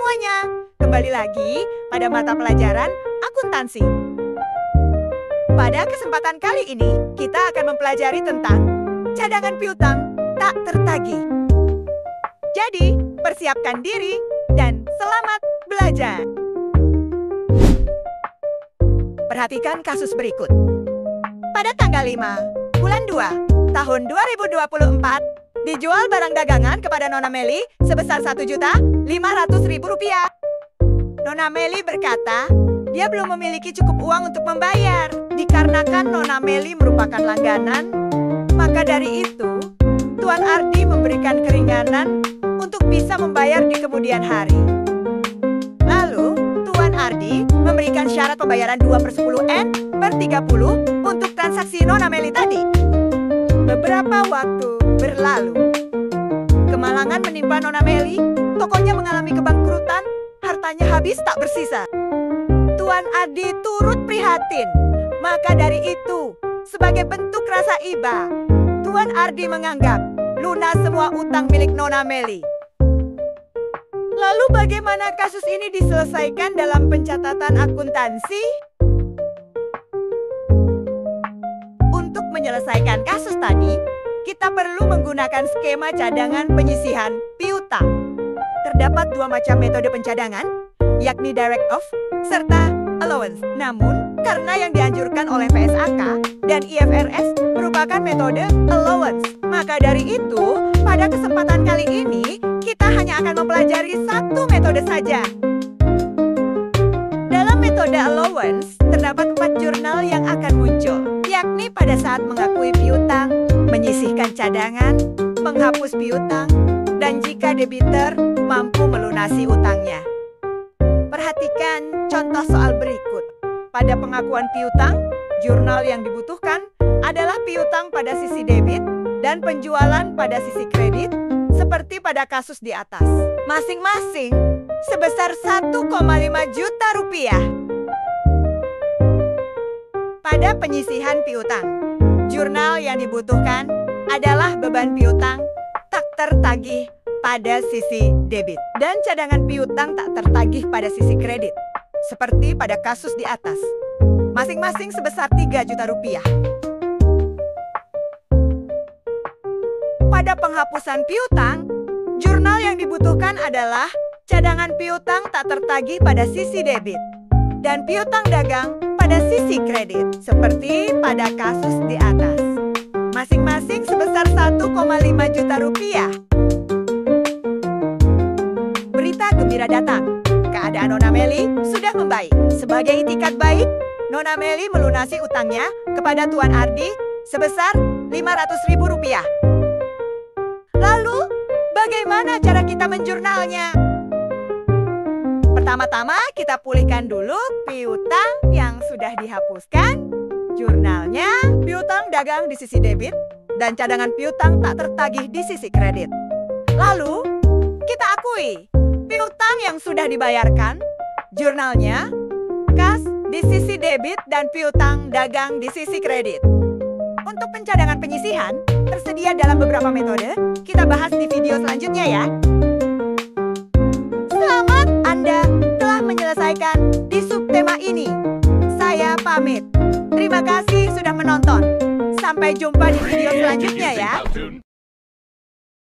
semuanya. Kembali lagi pada mata pelajaran akuntansi. Pada kesempatan kali ini, kita akan mempelajari tentang cadangan piutang tak tertagih. Jadi, persiapkan diri dan selamat belajar. Perhatikan kasus berikut. Pada tanggal 5, bulan 2, tahun 2024, dijual barang dagangan kepada Nona Meli sebesar Rp1.500.000. Nona Meli berkata, dia belum memiliki cukup uang untuk membayar. Dikarenakan Nona Meli merupakan langganan, maka dari itu, Tuan Ardi memberikan keringanan untuk bisa membayar di kemudian hari. Lalu, Tuan Ardi memberikan syarat pembayaran 2/10N/30 untuk transaksi Nona Meli tadi. Beberapa waktu berlalu. Kemalangan menimpa Nona Meli, tokonya mengalami kebangkrutan, hartanya habis tak bersisa. Tuan Ardi turut prihatin, maka dari itu, sebagai bentuk rasa iba, Tuan Ardi menganggap lunas semua utang milik Nona Meli. Lalu bagaimana kasus ini diselesaikan dalam pencatatan akuntansi? Untuk menyelesaikan kasus tadi, kita perlu menggunakan skema cadangan penyisihan piutang. Terdapat dua macam metode pencadangan, yakni direct off serta allowance. Namun, karena yang dianjurkan oleh PSAK dan IFRS merupakan metode allowance, maka dari itu, pada kesempatan kali ini, kita hanya akan mempelajari satu metode saja. Dalam metode allowance, terdapat 4 jurnal yang akan muncul, yakni pada saat mengakui piutang, menyisihkan cadangan, menghapus piutang, dan jika debitur mampu melunasi utangnya. Perhatikan contoh soal berikut. Pada pengakuan piutang, jurnal yang dibutuhkan adalah piutang pada sisi debit dan penjualan pada sisi kredit, seperti pada kasus di atas. Masing-masing sebesar Rp1,5 juta. Pada penyisihan piutang, jurnal yang dibutuhkan adalah beban piutang tak tertagih pada sisi debit dan cadangan piutang tak tertagih pada sisi kredit, seperti pada kasus di atas. Masing-masing sebesar Rp3 juta. Pada penghapusan piutang, jurnal yang dibutuhkan adalah cadangan piutang tak tertagih pada sisi debit dan piutang dagang pada sisi kredit, seperti pada kasus di atas. Masing-masing sebesar Rp1,5 juta. Berita gembira datang. Keadaan Nona Meli sudah membaik. Sebagai itikat baik, Nona Meli melunasi utangnya kepada Tuan Ardi sebesar Rp500.000. Lalu, bagaimana cara kita menjurnalnya? Pertama-tama, kita pulihkan dulu piutang yang sudah dihapuskan. Jurnalnya, piutang dagang di sisi debit dan cadangan piutang tak tertagih di sisi kredit. Lalu, kita akui piutang yang sudah dibayarkan, jurnalnya, kas di sisi debit dan piutang dagang di sisi kredit. Untuk pencadangan penyisihan, tersedia dalam beberapa metode, kita bahas di video selanjutnya ya. Selamat, Anda telah menyelesaikan di subtema ini. Saya pamit. Terima kasih sudah menonton. Sampai jumpa di video selanjutnya ya.